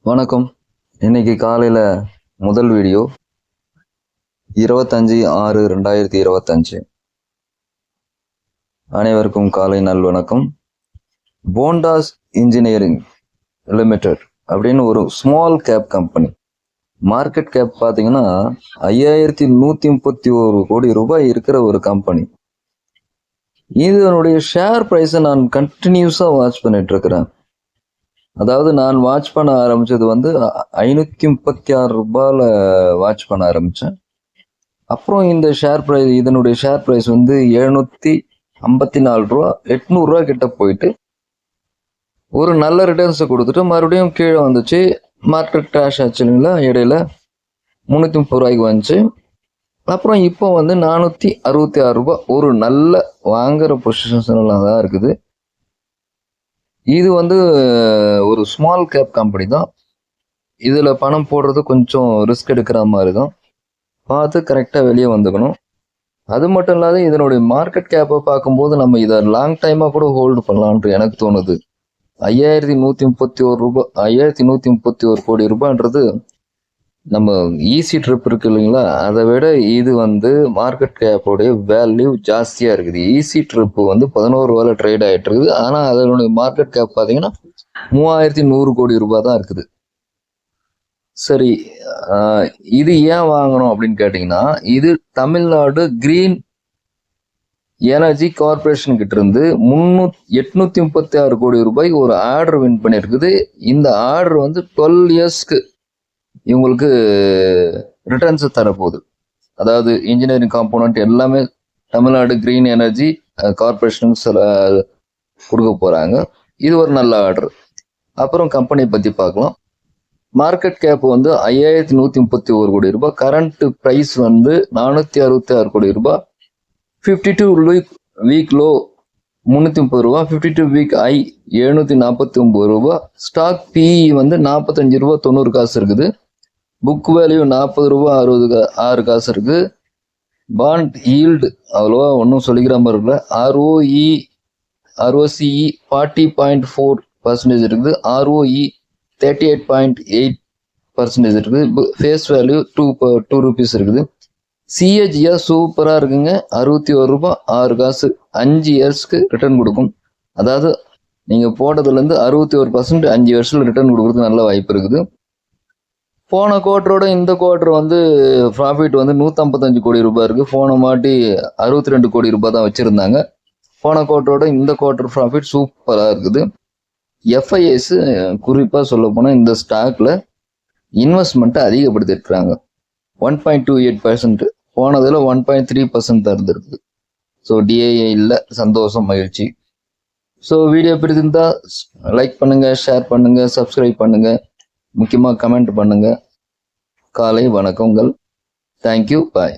வணக்கம். இன்னைக்கு காலையில் முதல் வீடியோ 25/6/2025. அனைவருக்கும் காலை நல்வணக்கம். போண்டாஸ் இன்ஜினியரிங் லிமிடெட் அப்படின்னு ஒரு small cap company. Market cap பார்த்தீங்கன்னா 5131 கோடி ரூபாய் இருக்கிற ஒரு கம்பெனி. இதனுடைய ஷேர் ப்ரைஸை நான் கண்டினியூஸாக வாட்ச் பண்ணிட்டு இருக்கிறேன். அதாவது நான் வாட்ச் பண்ண ஆரம்பிச்சது 536 ரூபாயில் வாட்ச் பண்ண ஆரம்பித்தேன். அப்புறம் இந்த இதனுடைய ஷேர் ப்ரைஸ் 754 ரூபா 800 ரூபா கிட்ட போயிட்டு ஒரு நல்ல ரிட்டர்ன்ஸை கொடுத்துட்டு மறுபடியும் கீழே வந்துச்சு. மார்க்கெட் கிராஷ் ஆச்சுங்களா, இடையில 330 ரூபாய்க்கு வந்துச்சு. அப்புறம் இப்போ 466 ரூபா ஒரு நல்ல வாங்குற பொசிஷன்ஸ்லாம் தான் இருக்குது. இது ஒரு ஸ்மால் கேப் கம்பெனி தான். இதில் பணம் போடுறது கொஞ்சம் ரிஸ்க் எடுக்கிற மாதிரி தான். பார்த்து கரெக்டாக வெளியே வந்துக்கணும். அது மட்டும் இல்லாத இதனுடைய மார்க்கெட் கேப்பை பார்க்கும்போது நம்ம இதை லாங் டைமாக கூட ஹோல்டு பண்ணலான்ட்டு எனக்கு தோணுது. 5131 கோடி ரூபான்றது நம்ம ஈஸி ட்ரிப் இருக்கு இல்லைங்களா, அதை விட இது மார்க்கெட் கேப்போடைய வேல்யூ ஜாஸ்தியாக இருக்குது. ஈஸி ட்ரிப்பு 11 ரூபாயில் ட்ரேட் ஆகிட்டு இருக்குது. ஆனால் அதனுடைய மார்க்கெட் கேப் பார்த்தீங்கன்னா 3100 கோடி ரூபாய் தான் இருக்குது. சரி, இது ஏன் வாங்கணும் அப்படின்னு கேட்டிங்கன்னா, இது தமிழ்நாடு கிரீன் எனர்ஜி கார்பரேஷன் கிட்ட இருந்து 836 கோடி ரூபாய் ஒரு ஆர்டர் வின் பண்ணியிருக்குது. இந்த ஆர்டர் 12 இயர்ஸ்க்கு இவங்களுக்கு ரிட்டர்ன்ஸ் தரப்போகுது. அதாவது இன்ஜினியரிங் காம்போனன்ட் எல்லாமே தமிழ்நாடு கிரீன் எனர்ஜி கார்பரேஷன் கொடுக்க போகிறாங்க. இது ஒரு நல்ல ஆர்டர். அப்புறம் கம்பெனியை பற்றி பார்க்கலாம். மார்க்கெட் கேப் 5131 கோடி ரூபாய். கரண்ட் ப்ரைஸ் 466 கோடி ரூபாய். 52 வீக் லோ 330 ரூபா, 52 வீக் ஐ 749 ரூபா. ஸ்டாக் பிஇ 45 ரூபா 90 காசு இருக்குது. புக் வேல்யூ 40 ரூபா 66 காசு இருக்கு. பாண்ட் ஈல்டு அவ்வளோவா ஒன்றும் சொல்லிக்கிற மாதிரி இல்லை. ROCE 40.4% இருக்குது. ROE 38.8% இருக்குது. ஃபேஸ் வேல்யூ 2 ரூபீஸ் இருக்குது. CAGR சூப்பராக இருக்குங்க. 61 ரூபா 6 காசு 5 இயர்ஸ்க்கு ரிட்டர்ன் கொடுக்கும். அதாவது நீங்கள் போட்டதுலேருந்து 61% 5 வருஷத்தில் ரிட்டர்ன் கொடுக்குறதுக்கு நல்ல வாய்ப்பு இருக்குது. போன குவார்ட்டரோட இந்த குவார்ட்டர் ப்ராஃபிட் 155 கோடி ரூபாய் இருக்குது. போன மாட்டி 62 கோடி ரூபாய் தான் வச்சுருந்தாங்க. போன குவார்ட்டரோட இந்த குவார்ட்டர் ப்ராஃபிட் சூப்பராக இருக்குது. FIS குறிப்பாக சொல்ல போனால் இந்த ஸ்டாக்ல இன்வெஸ்ட்மெண்ட்டை அதிகப்படுத்திருக்கிறாங்க. 1.28%, போனதில் 1.3% தான் இருந்திருக்குது. ஸோ DIA இல்லை, சந்தோஷம், மகிழ்ச்சி. ஸோ வீடியோ பிடிச்சிருந்தா லைக் பண்ணுங்கள், ஷேர் பண்ணுங்கள், சப்ஸ்கிரைப் பண்ணுங்கள், முக்கியமாக கமெண்ட் பண்ணுங்கள். காலை வணக்கங்கள். தேங்க்யூ, பாய்.